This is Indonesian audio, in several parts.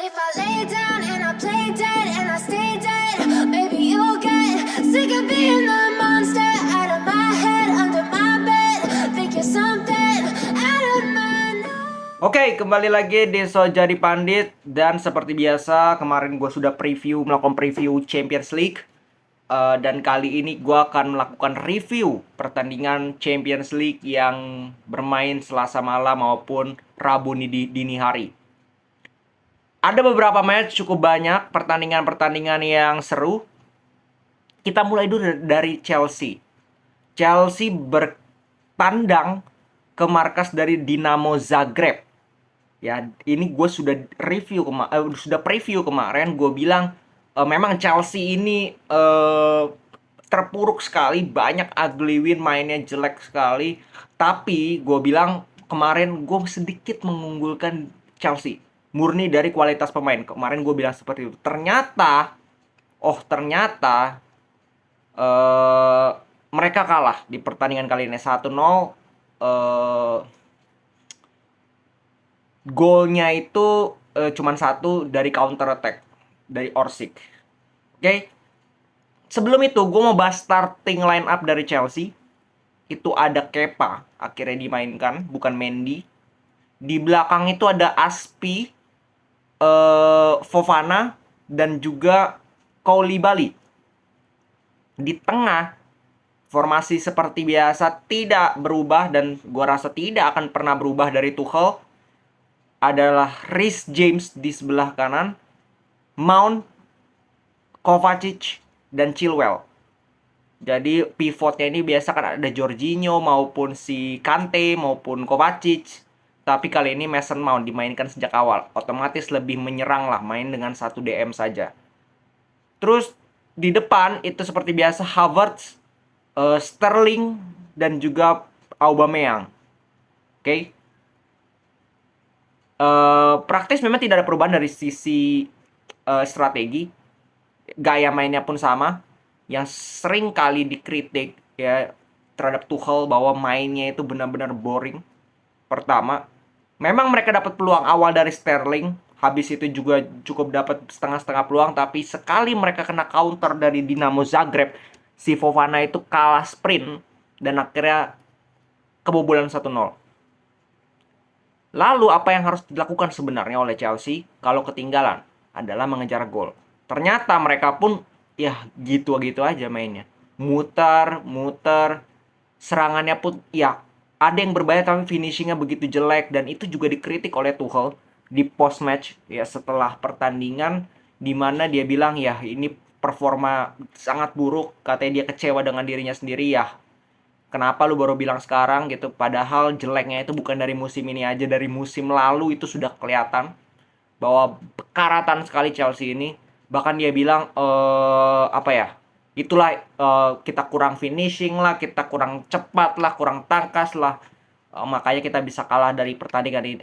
if I lay down and I play dead and I stay dead, maybe you'll get sick of being the monster out of my head, under my bed. Think you're something out of my nose. Oke, kembali lagi di So Jadi Pandit. Dan seperti biasa, kemarin gue sudah melakukan preview Champions League. Dan kali ini gue akan melakukan review pertandingan Champions League yang bermain Selasa malam maupun Rabu dini hari. Ada beberapa match cukup banyak, pertandingan-pertandingan yang seru. Kita mulai dulu dari Chelsea. Chelsea bertandang ke markas dari Dinamo Zagreb. Ya, ini gue sudah preview kemarin. Gue bilang memang Chelsea ini terpuruk sekali, banyak ugly win, mainnya jelek sekali. Tapi gue bilang kemarin gue sedikit mengunggulkan Chelsea, murni dari kualitas pemain. Kemarin gue bilang seperti itu. Ternyata mereka kalah di pertandingan kali ini 1-0. Golnya itu cuman satu dari counter attack dari Orsic. Oke. Sebelum itu gue mau bahas starting line up dari Chelsea. Itu ada Kepa, akhirnya dimainkan, bukan Mendy. Di belakang itu ada Aspi, Fofana, dan juga Koulibaly. Di tengah, formasi seperti biasa tidak berubah dan gua rasa tidak akan pernah berubah dari Tuchel. Adalah Reece James di sebelah kanan, Mount, Kovacic, dan Chilwell. Jadi pivotnya ini biasa kan ada Jorginho maupun si Kante maupun Kovacic. Tapi kali ini Mason Mount dimainkan sejak awal. Otomatis lebih menyerang lah, main dengan 1 DM saja. Terus di depan itu seperti biasa Havertz, Sterling, dan juga Aubameyang. Oke. Praktis memang tidak ada perubahan dari sisi strategi. Gaya mainnya pun sama. Yang sering kali dikritik ya terhadap Tuchel bahwa mainnya itu benar-benar boring. Pertama, memang mereka dapat peluang awal dari Sterling, habis itu juga cukup dapat setengah-setengah peluang, tapi sekali mereka kena counter dari Dinamo Zagreb, si Fofana itu kalah sprint dan akhirnya kebobolan 1-0. Lalu apa yang harus dilakukan sebenarnya oleh Chelsea kalau ketinggalan? Adalah mengejar gol. Ternyata mereka pun ya gitu-gitu aja mainnya. Muter, serangannya pun ya ada yang berbahaya tapi finishingnya begitu jelek. Dan itu juga dikritik oleh Tuchel di post match ya setelah pertandingan, dimana dia bilang ya ini performa sangat buruk, katanya dia kecewa dengan dirinya sendiri. Ya kenapa lu baru bilang sekarang gitu, padahal jeleknya itu bukan dari musim ini aja, dari musim lalu itu sudah kelihatan bahwa bekaratan sekali Chelsea ini. Bahkan dia bilang itulah kita kurang finishing lah, kita kurang cepat lah, kurang tangkas lah. Makanya kita bisa kalah dari pertandingan ini,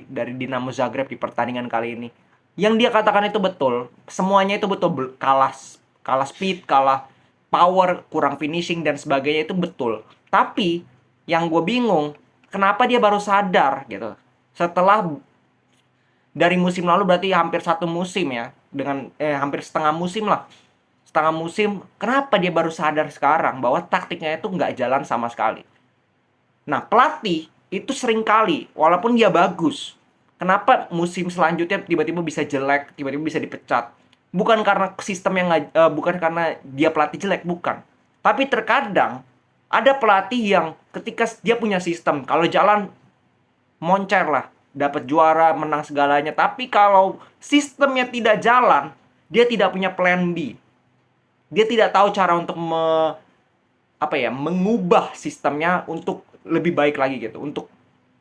dari Dinamo Zagreb di pertandingan kali ini. Yang dia katakan itu betul, semuanya itu betul, kalah speed, kalah power, kurang finishing dan sebagainya itu betul. Tapi yang gue bingung, kenapa dia baru sadar gitu setelah dari musim lalu, berarti hampir 1 musim ya, dengan hampir setengah musim lah. Setengah musim, kenapa dia baru sadar sekarang bahwa taktiknya itu nggak jalan sama sekali. Nah, pelatih itu sering kali, walaupun dia bagus, kenapa musim selanjutnya tiba-tiba bisa jelek, tiba-tiba bisa dipecat? Bukan karena sistem yang bukan karena dia pelatih jelek, bukan. Tapi terkadang ada pelatih yang ketika dia punya sistem, kalau jalan moncer lah, dapat juara, menang segalanya. Tapi kalau sistemnya tidak jalan, dia tidak punya plan B. Dia tidak tahu cara untuk mengubah sistemnya untuk lebih baik lagi gitu, untuk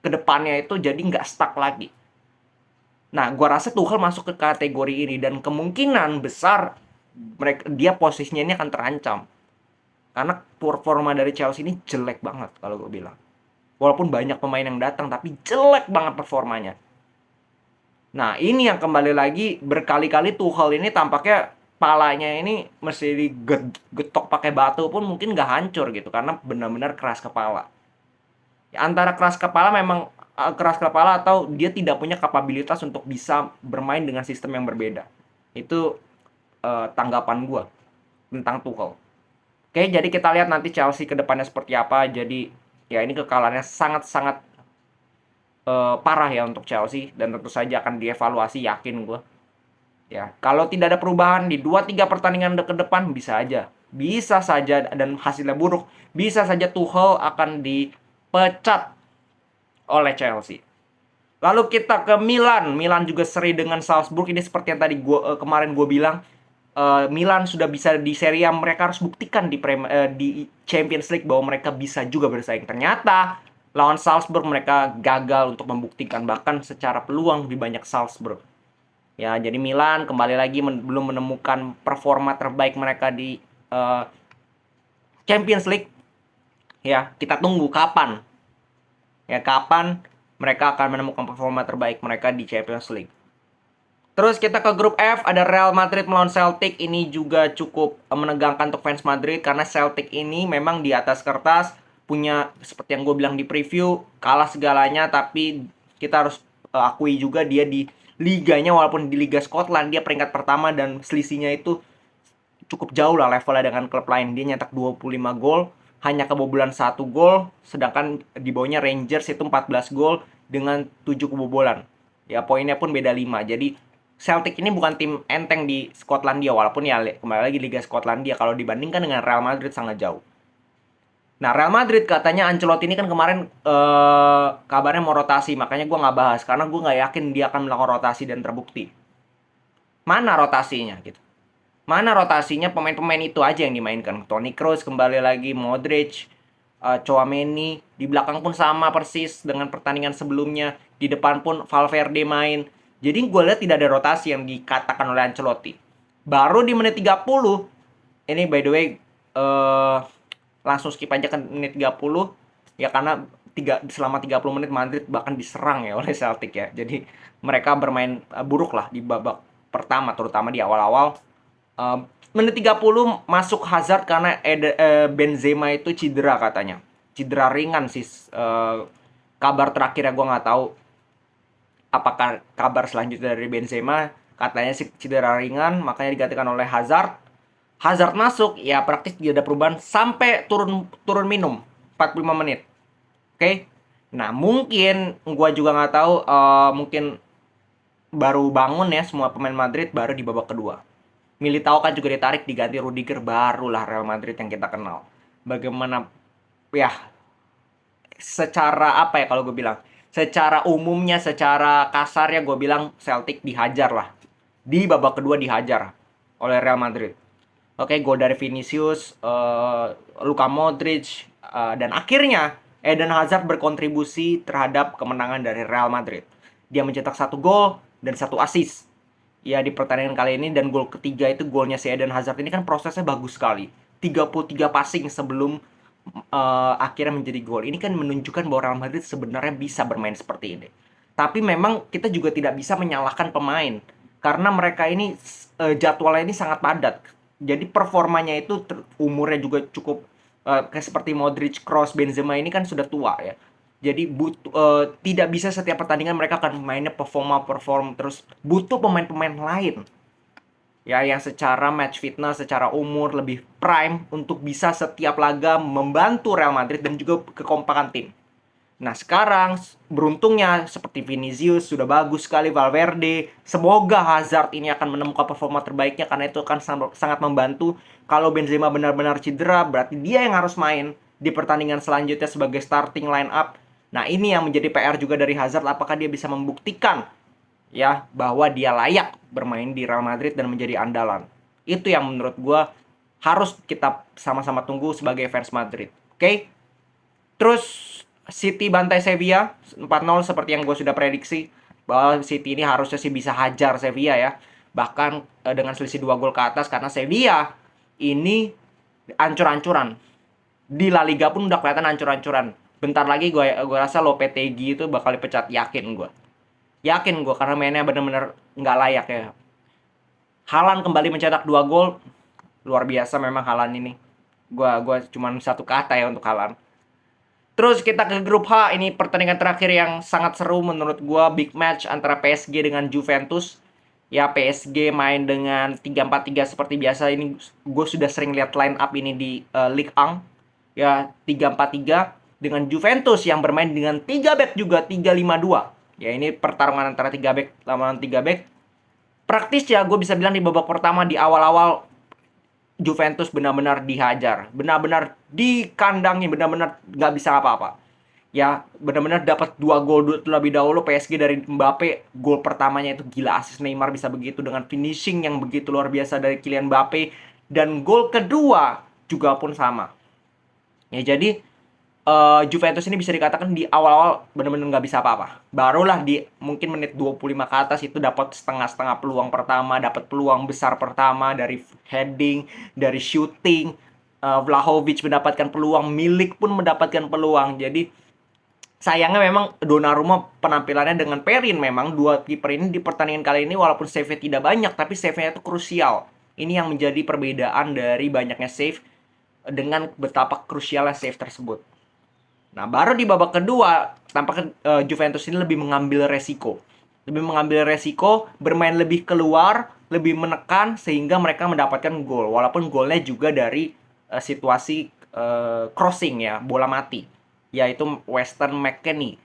kedepannya itu jadi nggak stuck lagi. Nah, gua rasa Tuchel masuk ke kategori ini dan kemungkinan besar dia posisinya ini akan terancam. Karena performa dari Chelsea ini jelek banget kalau gue bilang. Walaupun banyak pemain yang datang, tapi jelek banget performanya. Nah, ini yang kembali lagi berkali-kali Tuchel ini tampaknya palanya ini mesti digetok pakai batu pun mungkin nggak hancur gitu. Karena benar-benar keras kepala. Ya, antara keras kepala memang keras kepala atau dia tidak punya kapabilitas untuk bisa bermain dengan sistem yang berbeda. Itu tanggapan gue tentang Tuchel. Oke, jadi kita lihat nanti Chelsea ke depannya seperti apa. Jadi ya ini kekalahannya sangat-sangat parah ya untuk Chelsea, dan tentu saja akan dievaluasi, yakin gue. Ya, kalau tidak ada perubahan di 2-3 pertandingan ke depan bisa saja dan hasilnya buruk, bisa saja Tuchel akan dipecat oleh Chelsea. Lalu kita ke Milan. Milan juga seri dengan Salzburg. Ini seperti yang tadi kemarin gue bilang, Milan sudah bisa di Serie A, mereka harus buktikan di Champions League bahwa mereka bisa juga bersaing. Ternyata lawan Salzburg mereka gagal untuk membuktikan, bahkan secara peluang lebih banyak Salzburg. Ya, jadi Milan kembali lagi belum menemukan performa terbaik mereka di Champions League. Ya, kita tunggu kapan. Ya, kapan mereka akan menemukan performa terbaik mereka di Champions League. Terus kita ke grup F, ada Real Madrid melawan Celtic. Ini juga cukup menegangkan untuk fans Madrid, karena Celtic ini memang di atas kertas punya, seperti yang gue bilang di preview, kalah segalanya, tapi kita harus akui juga dia di liganya, walaupun di Liga Scotland dia peringkat pertama dan selisihnya itu cukup jauh lah levelnya dengan klub lain. Dia nyetak 25 gol, hanya kebobolan 1 gol, sedangkan di bawahnya Rangers itu 14 gol dengan 7 kebobolan. Ya, poinnya pun beda 5. Jadi Celtic ini bukan tim enteng di Skotlandia, walaupun ya kembali lagi Liga Skotlandia, kalau dibandingkan dengan Real Madrid sangat jauh. Nah, Real Madrid katanya Ancelotti ini kan kemarin kabarnya mau rotasi, makanya gue nggak bahas, karena gue nggak yakin dia akan melakukan rotasi dan terbukti. Mana rotasinya gitu? Mana rotasinya? Pemain-pemain itu aja yang dimainkan. Toni Kroos kembali lagi, Modric, Tchouaméni, di belakang pun sama persis dengan pertandingan sebelumnya. Di depan pun Valverde main. Jadi gue lihat tidak ada rotasi yang dikatakan oleh Ancelotti. Baru di menit 30, ini by the way, langsung skip aja ke menit 30, ya karena selama 30 menit Madrid bahkan diserang ya oleh Celtic ya. Jadi mereka bermain buruk lah di babak pertama, terutama di awal-awal. Menit 30 masuk Hazard karena Benzema itu cedera katanya. Cedera ringan sih. Kabar terakhirnya gue nggak tahu apakah kabar selanjutnya dari Benzema. Katanya sih cedera ringan, makanya digantikan oleh Hazard. Hazard masuk, ya praktis tidak ada perubahan sampai turun minum 45 menit. Oke. Nah, mungkin gue juga nggak tahu, mungkin baru bangun ya semua pemain Madrid baru di babak kedua. Militao kan juga ditarik, diganti Rudiger, barulah Real Madrid yang kita kenal. Bagaimana ya, secara apa ya kalau gue bilang, secara umumnya, secara kasarnya gue bilang Celtic dihajar lah. Di babak kedua dihajar oleh Real Madrid. Oke, gol dari Vinicius, Luka Modric, dan akhirnya Eden Hazard berkontribusi terhadap kemenangan dari Real Madrid. Dia mencetak 1 gol dan 1 assist ya di pertandingan kali ini, dan gol ketiga itu golnya si Eden Hazard ini kan prosesnya bagus sekali. 33 passing sebelum akhirnya menjadi gol. Ini kan menunjukkan bahwa Real Madrid sebenarnya bisa bermain seperti ini. Tapi memang kita juga tidak bisa menyalahkan pemain, karena mereka ini jadwalnya ini sangat padat. Jadi performanya itu umurnya juga cukup kayak seperti Modric, Kroos, Benzema ini kan sudah tua ya. Jadi tidak bisa setiap pertandingan mereka akan mainnya perform terus. Butuh pemain-pemain lain ya yang secara match fitness, secara umur lebih prime untuk bisa setiap laga membantu Real Madrid dan juga kekompakan tim. Nah, sekarang beruntungnya seperti Vinicius sudah bagus sekali, Valverde. Semoga Hazard ini akan menemukan performa terbaiknya, karena itu akan sangat membantu. Kalau Benzema benar-benar cedera, berarti dia yang harus main di pertandingan selanjutnya sebagai starting line up. Nah, ini yang menjadi PR juga dari Hazard, apakah dia bisa membuktikan ya bahwa dia layak bermain di Real Madrid dan menjadi andalan. Itu yang menurut gue harus kita sama-sama tunggu sebagai fans Madrid. Oke? Terus City bantai Sevilla 4-0 seperti yang gue sudah prediksi, bahwa City ini harusnya sih bisa hajar Sevilla ya. Bahkan dengan selisih 2 gol ke atas, karena Sevilla ini ancur-ancuran. Di La Liga pun udah kelihatan ancur-ancuran. Bentar lagi gue rasa Lopetegui itu bakal dipecat, yakin gue. Yakin gue, karena mainnya bener-bener nggak layak ya. Haaland kembali mencetak 2 gol. Luar biasa memang Haaland ini. Gue cuman satu kata ya untuk Haaland. Terus kita ke grup H, ini pertandingan terakhir yang sangat seru menurut gua, big match antara PSG dengan Juventus. Ya, PSG main dengan 3-4-3 seperti biasa. Ini gue sudah sering lihat line up ini di Ligue 1. Ya, 3-4-3 dengan Juventus yang bermain dengan 3 back juga, 3-5-2. Ya, ini pertarungan antara 3 back lawan 3 back. Praktis ya, gue bisa bilang di babak pertama di awal-awal Juventus benar-benar dihajar, benar-benar dikandangin, benar-benar nggak bisa apa-apa. Ya, benar-benar dapat 2 gol terlebih dahulu PSG dari Mbappe. Gol pertamanya itu gila, asis Neymar bisa begitu dengan finishing yang begitu luar biasa dari Kylian Mbappe, dan gol kedua juga pun sama. Ya, jadi Juventus ini bisa dikatakan di awal-awal benar-benar nggak bisa apa-apa. Barulah di mungkin menit 25 ke atas itu dapat setengah-setengah peluang pertama, dapat peluang besar pertama dari heading, dari shooting. Vlahovic mendapatkan peluang, Milik pun mendapatkan peluang. Jadi sayangnya memang Donnarumma penampilannya dengan Perin, memang dua kiper ini di pertandingan kali ini walaupun save-nya tidak banyak tapi save-nya itu krusial. Ini yang menjadi perbedaan dari banyaknya save dengan betapa krusialnya save tersebut. Nah, baru di babak kedua tampaknya Juventus ini lebih mengambil resiko. Lebih mengambil resiko, bermain lebih keluar, lebih menekan sehingga mereka mendapatkan gol. Walaupun golnya juga dari situasi crossing ya, bola mati, yaitu Weston McKennie.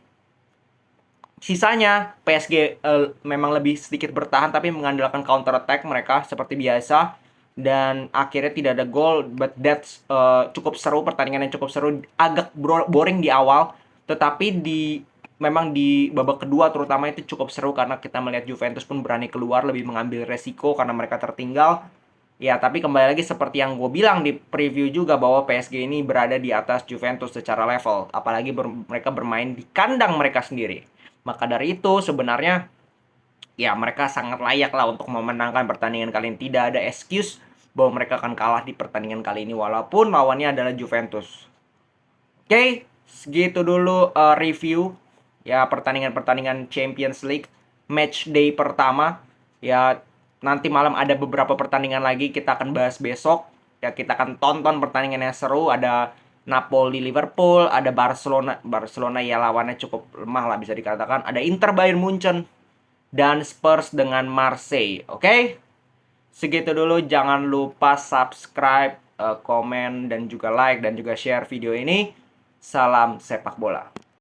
Sisanya PSG memang lebih sedikit bertahan tapi mengandalkan counter attack mereka seperti biasa, dan akhirnya tidak ada gol. But that's cukup seru, pertandingan yang cukup seru, agak boring di awal, tetapi memang di babak kedua terutama itu cukup seru karena kita melihat Juventus pun berani keluar, lebih mengambil resiko karena mereka tertinggal. Ya, tapi kembali lagi seperti yang gue bilang di preview juga bahwa PSG ini berada di atas Juventus secara level. Apalagi mereka bermain di kandang mereka sendiri. Maka dari itu sebenarnya ya mereka sangat layak lah untuk memenangkan pertandingan kali ini. Tidak ada excuse bahwa mereka akan kalah di pertandingan kali ini walaupun lawannya adalah Juventus. Oke, segitu dulu review ya pertandingan-pertandingan Champions League match day pertama. Ya, nanti malam ada beberapa pertandingan lagi kita akan bahas besok. Ya, kita akan tonton pertandingan yang seru. Ada Napoli Liverpool, ada Barcelona ya lawannya cukup lemah lah bisa dikatakan. Ada Inter Bayern Munchen dan Spurs dengan Marseille. Oke? Segitu dulu, jangan lupa subscribe, komen dan juga like dan juga share video ini. Salam sepak bola.